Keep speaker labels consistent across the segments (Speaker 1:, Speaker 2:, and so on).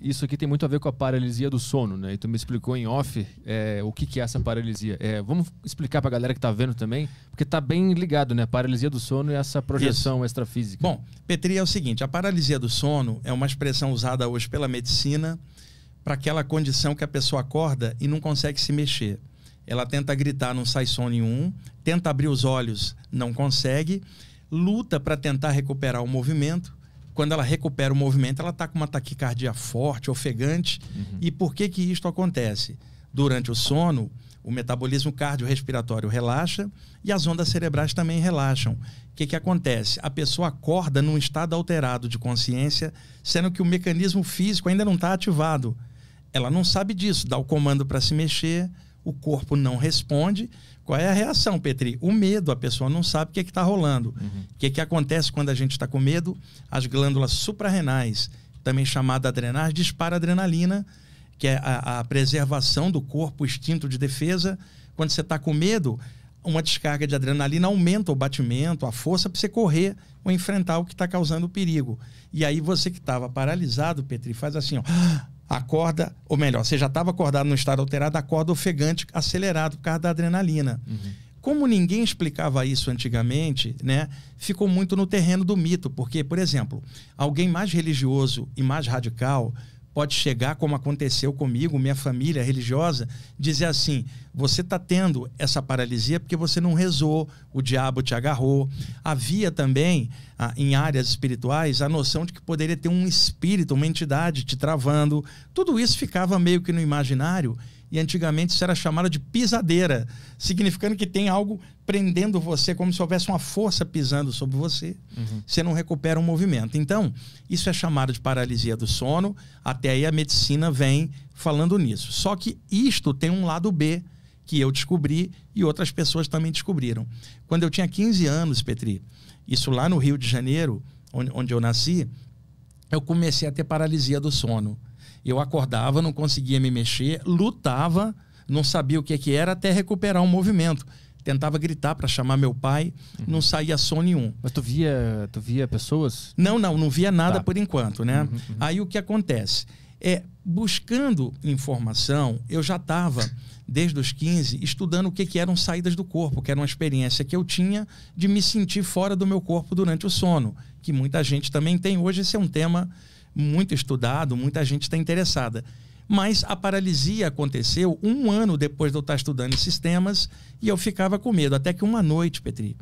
Speaker 1: isso aqui tem muito a ver com a paralisia do sono, né? E tu me explicou em off o que é essa paralisia. Vamos explicar para a galera que está vendo também, porque está bem ligado, né? Paralisia do sono e essa projeção extrafísica.
Speaker 2: Bom, Petri, é o seguinte, a paralisia do sono é uma expressão usada hoje pela medicina para aquela condição que a pessoa acorda e não consegue se mexer. Ela tenta gritar, não sai som nenhum, tenta abrir os olhos, não consegue, luta para tentar recuperar o movimento. Quando ela recupera o movimento, ela está com uma taquicardia forte, ofegante. E por que isto acontece? Durante o sono, o metabolismo cardiorrespiratório relaxa e as ondas cerebrais também relaxam. O que acontece? A pessoa acorda num estado alterado de consciência, sendo que o mecanismo físico ainda não está ativado. Ela não sabe disso, dá o comando para se mexer, o corpo não responde. Qual é a reação, Petri? O medo, a pessoa não sabe o que está rolando. O que acontece quando a gente está com medo? As glândulas suprarrenais, também chamada adrenais, dispara adrenalina, que é a preservação do corpo, o instinto de defesa. Quando você está com medo, uma descarga de adrenalina aumenta o batimento, a força para você correr ou enfrentar o que está causando o perigo. E aí você que estava paralisado, Petri, faz assim, ó, acorda, ou melhor, você já estava acordado no estado alterado, acorda ofegante, acelerado por causa da adrenalina. Como ninguém explicava isso antigamente, né, ficou muito no terreno do mito, porque, por exemplo, alguém mais religioso e mais radical pode chegar, como aconteceu comigo, minha família religiosa, dizer assim, você está tendo essa paralisia porque você não rezou, o diabo te agarrou. Havia também, em áreas espirituais, a noção de que poderia ter um espírito, uma entidade te travando. Tudo isso ficava meio que no imaginário, e antigamente isso era chamado de pisadeira, significando que tem algo prendendo você, como se houvesse uma força pisando sobre você. Você não recupera um movimento. Então, isso é chamado de paralisia do sono. Até aí a medicina vem falando nisso. Só que isto tem um lado B, que eu descobri e outras pessoas também descobriram. Quando eu tinha 15 anos, Petri, isso lá no Rio de Janeiro, onde eu nasci, eu comecei a ter paralisia do sono. Eu acordava, não conseguia me mexer, lutava, não sabia o que era, até recuperar um movimento. Tentava gritar para chamar meu pai, não saía som nenhum.
Speaker 1: Mas tu via pessoas?
Speaker 2: Não via nada por enquanto, né? Aí o que acontece? Buscando informação, eu já estava, desde os 15, estudando o que eram saídas do corpo, que era uma experiência que eu tinha de me sentir fora do meu corpo durante o sono, que muita gente também tem. Hoje esse é um tema muito estudado, muita gente está interessada. Mas a paralisia aconteceu 1 ano depois de eu estar estudando esses temas e eu ficava com medo. Até que uma noite, Petri,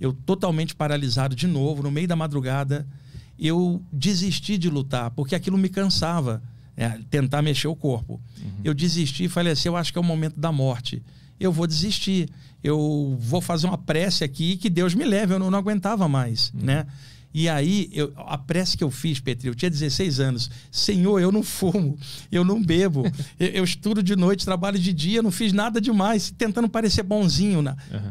Speaker 2: eu totalmente paralisado de novo, no meio da madrugada, eu desisti de lutar, porque aquilo me cansava, tentar mexer o corpo. Eu desisti e falei assim, eu acho que é o momento da morte. Eu vou desistir, eu vou fazer uma prece aqui que Deus me leve, eu não aguentava mais, né? E aí, a prece que eu fiz, Petri, eu tinha 16 anos. Senhor, eu não fumo, eu não bebo, eu estudo de noite, trabalho de dia, não fiz nada demais, tentando parecer bonzinho,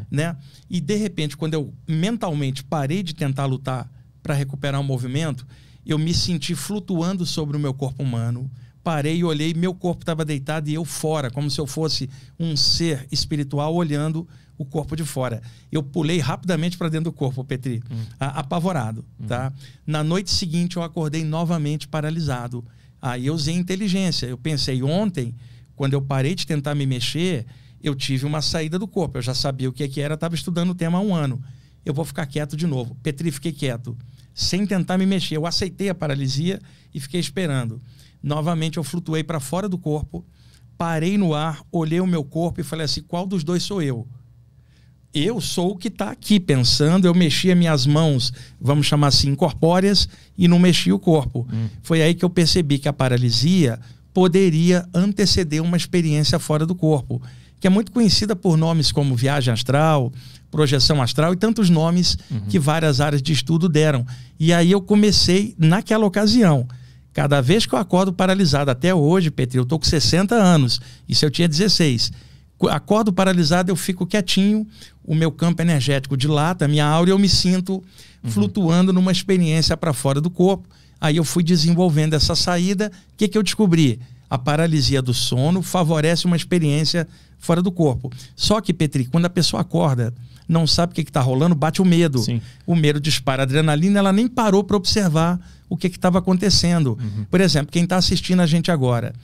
Speaker 2: né? E de repente, quando eu mentalmente parei de tentar lutar para recuperar o movimento, eu me senti flutuando sobre o meu corpo humano. Parei e olhei, meu corpo estava deitado e eu fora, como se eu fosse um ser espiritual olhando o corpo de fora. Eu pulei rapidamente para dentro do corpo, Petri, apavorado, tá? Na noite seguinte eu acordei novamente paralisado. Aí eu usei inteligência. Eu pensei, ontem, quando eu parei de tentar me mexer, eu tive uma saída do corpo. Eu já sabia o que era, estava estudando o tema há 1 ano. Eu vou ficar quieto de novo. Petri, fiquei quieto, sem tentar me mexer. Eu aceitei a paralisia e fiquei esperando. Novamente eu flutuei para fora do corpo, parei no ar, olhei o meu corpo e falei assim, qual dos dois sou eu? Eu sou o que está aqui pensando, eu mexia minhas mãos, vamos chamar assim, incorpóreas, e não mexia o corpo. Foi aí que eu percebi que a paralisia poderia anteceder uma experiência fora do corpo, que é muito conhecida por nomes como viagem astral, projeção astral e tantos nomes que várias áreas de estudo deram. E aí eu comecei naquela ocasião. Cada vez que eu acordo paralisado, até hoje, Petri, eu estou com 60 anos, isso eu tinha 16. Acordo paralisado, eu fico quietinho, o meu campo energético dilata, a minha aura, e eu me sinto flutuando numa experiência para fora do corpo. Aí eu fui desenvolvendo essa saída. O que eu descobri? A paralisia do sono favorece uma experiência fora do corpo. Só que, Petri, quando a pessoa acorda, não sabe o que está rolando, bate o medo.
Speaker 1: Sim.
Speaker 2: O medo dispara a adrenalina, ela nem parou para observar o que estava acontecendo. Por exemplo, quem está assistindo a gente agora,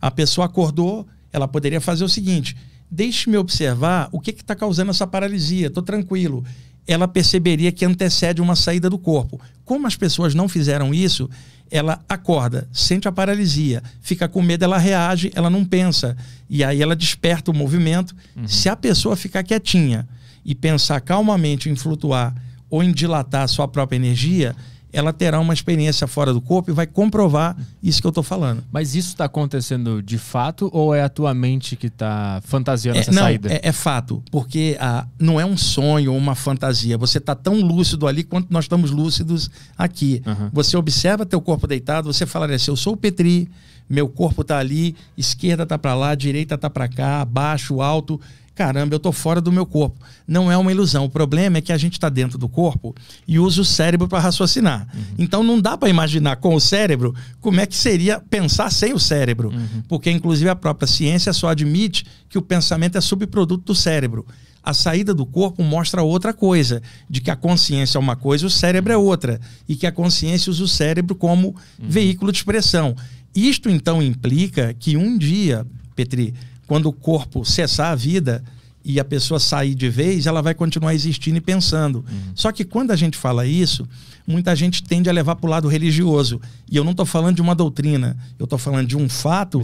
Speaker 2: a pessoa acordou, ela poderia fazer o seguinte: deixe-me observar o que está causando essa paralisia, estou tranquilo. Ela perceberia que antecede uma saída do corpo. Como as pessoas não fizeram isso, ela acorda, sente a paralisia, fica com medo, ela reage, ela não pensa. E aí ela desperta o movimento. Se a pessoa ficar quietinha e pensar calmamente em flutuar ou em dilatar a sua própria energia, ela terá uma experiência fora do corpo e vai comprovar isso que eu estou falando.
Speaker 1: Mas isso está acontecendo de fato ou é a tua mente que está fantasiando essa saída?
Speaker 2: É fato, porque não é um sonho ou uma fantasia. Você está tão lúcido ali quanto nós estamos lúcidos aqui. Você observa teu corpo deitado, você fala assim: eu sou o Petri, meu corpo está ali, esquerda está para lá, direita está para cá, baixo, alto. Caramba, eu estou fora do meu corpo. Não é uma ilusão. O problema é que a gente está dentro do corpo e usa o cérebro para raciocinar. Então não dá para imaginar com o cérebro como é que seria pensar sem o cérebro. Porque inclusive a própria ciência só admite que o pensamento é subproduto do cérebro. A saída do corpo mostra outra coisa, de que a consciência é uma coisa e o cérebro é outra. E que a consciência usa o cérebro como veículo de expressão. Isto então implica que um dia, Petri, quando o corpo cessar a vida e a pessoa sair de vez, ela vai continuar existindo e pensando. Só que quando a gente fala isso, muita gente tende a levar para o lado religioso. E eu não estou falando de uma doutrina, eu estou falando de um fato,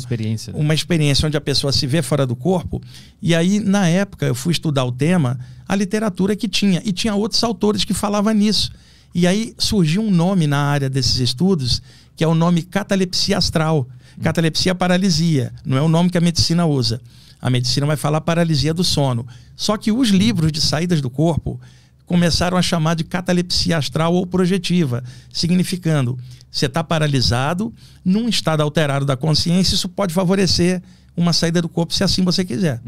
Speaker 2: uma experiência onde a pessoa se vê fora do corpo. E aí, na época, eu fui estudar o tema, a literatura que tinha. E tinha outros autores que falavam nisso. E aí surgiu um nome na área desses estudos, que é o nome catalepsia astral. Catalepsia paralisia, não é o nome que a medicina usa. A medicina vai falar paralisia do sono. Só que os livros de saídas do corpo começaram a chamar de catalepsia astral ou projetiva, significando você está paralisado num estado alterado da consciência, isso pode favorecer uma saída do corpo, se assim você quiser.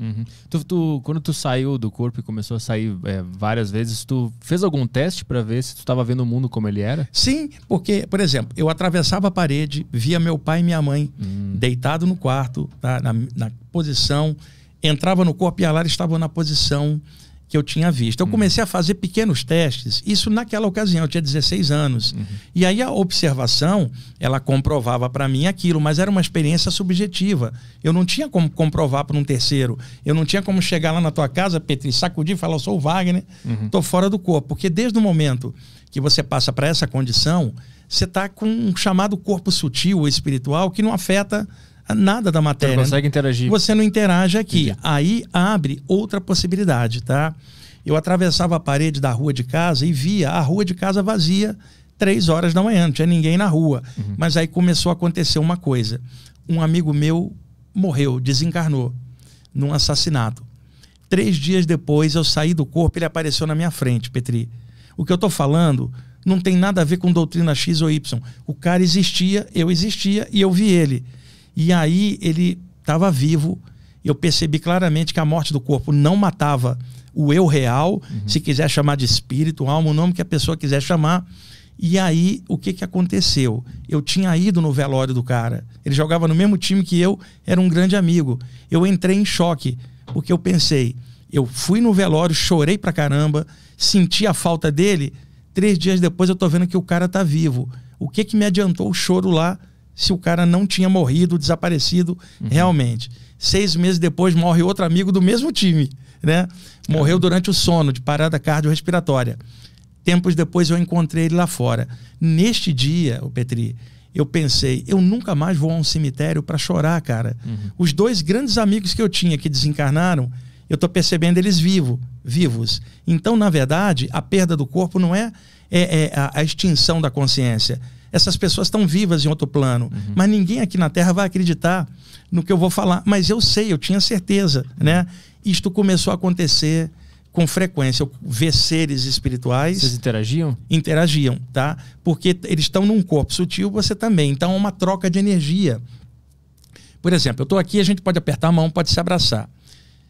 Speaker 1: Quando tu saiu do corpo e começou a sair várias vezes, tu fez algum teste para ver se tu estava vendo o mundo como ele era?
Speaker 2: Sim, porque, por exemplo, eu atravessava a parede, via meu pai e minha mãe deitado no quarto, tá, na posição, entrava no corpo e a Lara estava na posição que eu tinha visto. Eu comecei a fazer pequenos testes, isso naquela ocasião, eu tinha 16 anos. E aí a observação, ela comprovava para mim aquilo, mas era uma experiência subjetiva. Eu não tinha como comprovar para um terceiro. Eu não tinha como chegar lá na tua casa, Petri, sacudir e falar: eu sou o Wagner, estou fora do corpo. Porque desde o momento que você passa para essa condição, você está com um chamado corpo sutil ou espiritual que não afeta nada da matéria.
Speaker 1: Você não consegue interagir.
Speaker 2: Você não interage aqui. Entendi. Aí abre outra possibilidade, tá? Eu atravessava a parede da rua de casa e via a rua de casa vazia 3 horas da manhã, não tinha ninguém na rua. Mas aí começou a acontecer uma coisa. Um amigo meu morreu, desencarnou num assassinato. 3 dias depois eu saí do corpo, ele apareceu na minha frente, Petri. O que eu tô falando não tem nada a ver com doutrina X ou Y. O cara existia, eu existia e eu vi ele. E aí ele estava vivo. Eu percebi claramente que a morte do corpo não matava o eu real, se quiser chamar de espírito, alma, o nome que a pessoa quiser chamar. E aí o que aconteceu? Eu tinha ido no velório do cara. Ele jogava no mesmo time que eu, era um grande amigo. Eu entrei em choque, porque eu pensei, eu fui no velório, chorei pra caramba, senti a falta dele. 3 dias depois eu tô vendo que o cara tá vivo. O que me adiantou o choro lá, se o cara não tinha morrido, desaparecido realmente? 6 meses depois morre outro amigo do mesmo time, né? Morreu durante o sono, de parada cardiorrespiratória. Tempos depois eu encontrei ele lá fora. Neste dia, o Petri, eu pensei, eu nunca mais vou a um cemitério para chorar, cara. Os 2 grandes amigos que eu tinha que desencarnaram, eu tô percebendo eles vivos. Então, na verdade, a perda do corpo não é a extinção da consciência. Essas pessoas estão vivas em outro plano, mas ninguém aqui na Terra vai acreditar no que eu vou falar. Mas eu sei, eu tinha certeza, né? Isto começou a acontecer com frequência. Eu ver seres espirituais...
Speaker 1: Vocês interagiam?
Speaker 2: Interagiam, tá? Porque eles estão num corpo sutil, você também. Então é uma troca de energia. Por exemplo, eu estou aqui, a gente pode apertar a mão, pode se abraçar.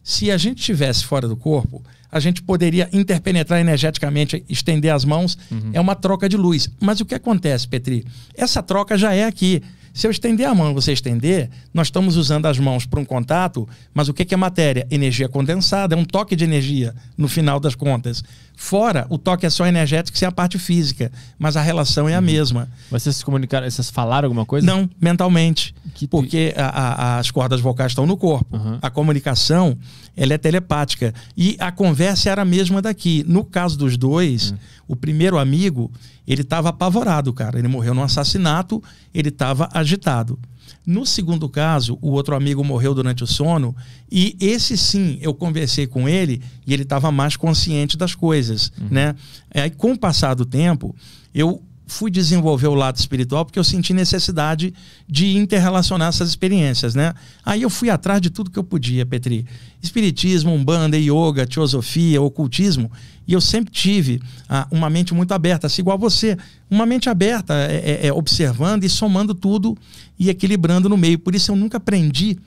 Speaker 2: Se a gente estivesse fora do corpo, a gente poderia interpenetrar energeticamente, estender as mãos. É uma troca de luz. Mas o que acontece, Petri? Essa troca já é aqui. Se eu estender a mão e você estender, nós estamos usando as mãos para um contato, mas o que é matéria? Energia condensada, é um toque de energia no final das contas. Fora, o toque é só energético, sem a parte física, mas a relação é a mesma.
Speaker 1: Vocês se comunicaram, vocês falaram alguma coisa?
Speaker 2: Não, mentalmente, porque as cordas vocais estão no corpo. A comunicação, ela é telepática. E a conversa era a mesma daqui. No caso dos dois, o primeiro amigo, ele estava apavorado, cara. Ele morreu num assassinato, ele estava agitado. No segundo caso, o outro amigo morreu durante o sono e esse sim, eu conversei com ele e ele estava mais consciente das coisas, né? Aí, com o passar do tempo, eu fui desenvolver o lado espiritual porque eu senti necessidade de interrelacionar essas experiências, né? Aí eu fui atrás de tudo que eu podia, Petri. Espiritismo, umbanda, yoga, teosofia, ocultismo. E eu sempre tive uma mente muito aberta, assim igual você. Uma mente aberta, observando e somando tudo e equilibrando no meio. Por isso eu nunca aprendi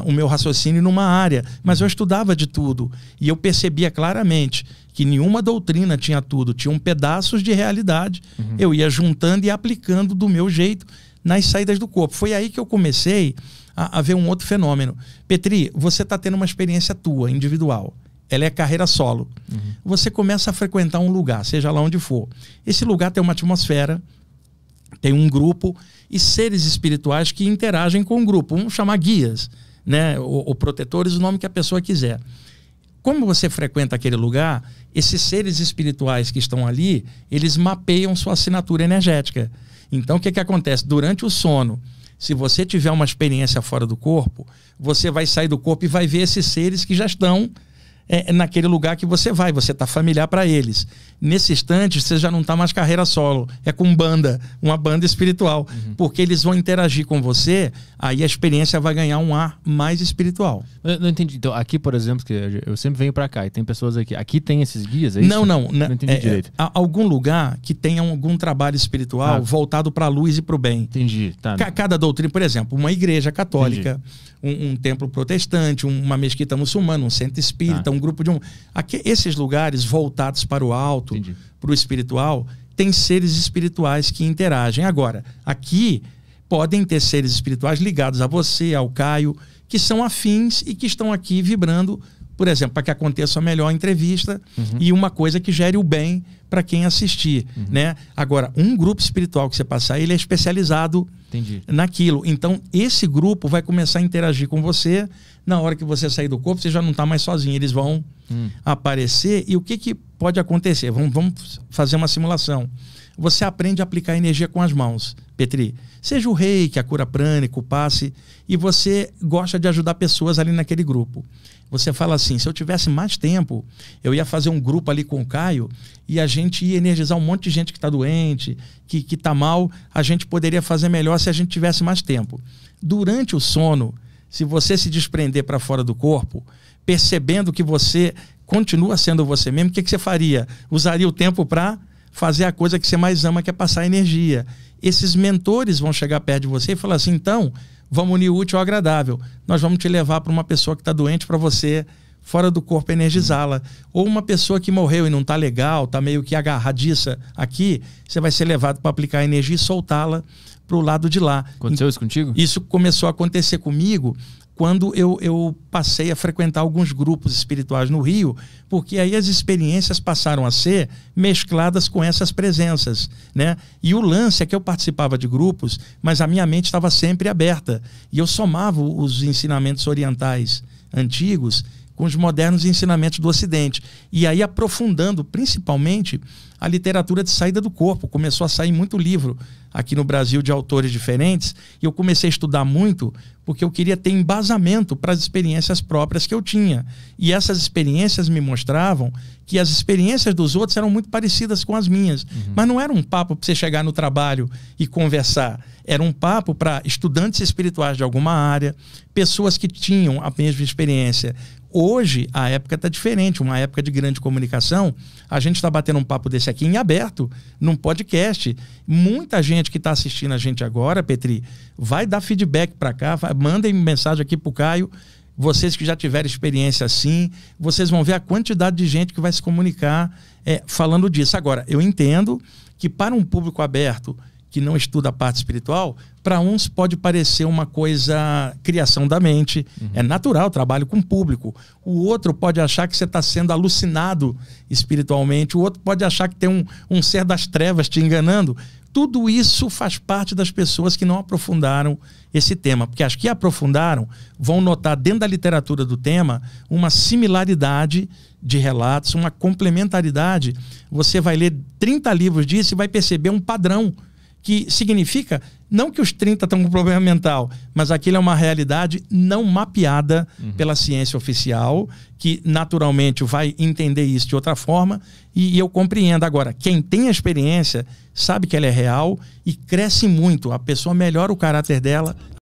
Speaker 2: o meu raciocínio numa área, mas eu estudava de tudo. E eu percebia claramente que nenhuma doutrina tinha tudo, tinham pedaços de realidade. Eu ia juntando e aplicando do meu jeito nas saídas do corpo. Foi aí que eu comecei a ver um outro fenômeno. Petri, você está tendo uma experiência tua, individual. Ela é carreira solo. Você começa a frequentar um lugar, seja lá onde for. Esse lugar tem uma atmosfera, tem um grupo e seres espirituais que interagem com o grupo. Vamos chamar guias, né? Ou protetores, o nome que a pessoa quiser. Como você frequenta aquele lugar, esses seres espirituais que estão ali, eles mapeiam sua assinatura energética. Então, o que acontece? Durante o sono, se você tiver uma experiência fora do corpo, você vai sair do corpo e vai ver esses seres que já estão naquele lugar que você vai, você está familiar para eles. Nesse instante, você já não está mais carreira solo, é com banda, uma banda espiritual, porque eles vão interagir com você, aí a experiência vai ganhar um ar mais espiritual.
Speaker 1: Eu não entendi. Então, aqui, por exemplo, que eu sempre venho para cá e tem pessoas aqui. Aqui tem esses guias, é isso?
Speaker 2: Não
Speaker 1: entendi direito.
Speaker 2: Algum lugar que tenha algum trabalho espiritual voltado para a luz e para o bem.
Speaker 1: Entendi. Tá.
Speaker 2: Cada doutrina, por exemplo, uma igreja católica, um templo protestante, uma mesquita muçulmana, um centro espírita, um grupo de esses lugares voltados para o alto, para o espiritual, tem seres espirituais que interagem. Agora, aqui podem ter seres espirituais ligados a você, ao Caio, que são afins e que estão aqui vibrando, por exemplo, para que aconteça a melhor entrevista e uma coisa que gere o bem para quem assistir, né? Agora, um grupo espiritual que você passar, ele é especializado naquilo. Então, esse grupo vai começar a interagir com você. Na hora que você sair do corpo, você já não está mais sozinho. Eles vão aparecer. E o que pode acontecer? Vamos fazer uma simulação. Você aprende a aplicar energia com as mãos, Petri. Seja o reiki, a cura prânica, o passe, e você gosta de ajudar pessoas ali naquele grupo. Você fala assim, se eu tivesse mais tempo, eu ia fazer um grupo ali com o Caio e a gente ia energizar um monte de gente que está doente, que está mal. A gente poderia fazer melhor se a gente tivesse mais tempo. Durante o sono, se você se desprender para fora do corpo, percebendo que você continua sendo você mesmo, o que você faria? Usaria o tempo para fazer a coisa que você mais ama, que é passar energia. Esses mentores vão chegar perto de você e falar assim, então, vamos unir o útil ao agradável. Nós vamos te levar para uma pessoa que está doente para você, fora do corpo, energizá-la. Ou uma pessoa que morreu e não está legal, está meio que agarradiça aqui, você vai ser levado para aplicar a energia e soltá-la para o lado de lá.
Speaker 1: Aconteceu isso contigo?
Speaker 2: Isso começou a acontecer comigo quando eu passei a frequentar alguns grupos espirituais no Rio, porque aí as experiências passaram a ser mescladas com essas presenças, né? E o lance é que eu participava de grupos, mas a minha mente estava sempre aberta. E eu somava os ensinamentos orientais antigos com os modernos ensinamentos do Ocidente. E aí aprofundando, principalmente, a literatura de saída do corpo. Começou a sair muito livro aqui no Brasil de autores diferentes, e eu comecei a estudar muito porque eu queria ter embasamento para as experiências próprias que eu tinha. E essas experiências me mostravam que as experiências dos outros eram muito parecidas com as minhas. Mas não era um papo para você chegar no trabalho e conversar. Era um papo para estudantes espirituais de alguma área, pessoas que tinham a mesma experiência. Hoje, a época está diferente, uma época de grande comunicação. A gente está batendo um papo desse aqui em aberto, num podcast. Muita gente que está assistindo a gente agora, Petri, vai dar feedback para cá, mandem mensagem aqui para o Caio. Vocês que já tiveram experiência assim, vocês vão ver a quantidade de gente que vai se comunicar falando disso. Agora, eu entendo que para um público aberto, que não estuda a parte espiritual, para uns pode parecer uma coisa criação da mente, é natural, trabalho com público. O outro pode achar que você está sendo alucinado espiritualmente, o outro pode achar que tem um ser das trevas te enganando. Tudo isso faz parte das pessoas que não aprofundaram esse tema, porque as que aprofundaram vão notar dentro da literatura do tema uma similaridade de relatos, uma complementaridade. Você vai ler 30 livros disso e vai perceber um padrão, que significa não que os 30 estão com problema mental, mas aquilo é uma realidade não mapeada pela ciência oficial, que naturalmente vai entender isso de outra forma, e eu compreendo. Agora, quem tem a experiência sabe que ela é real e cresce muito, a pessoa melhora o caráter dela,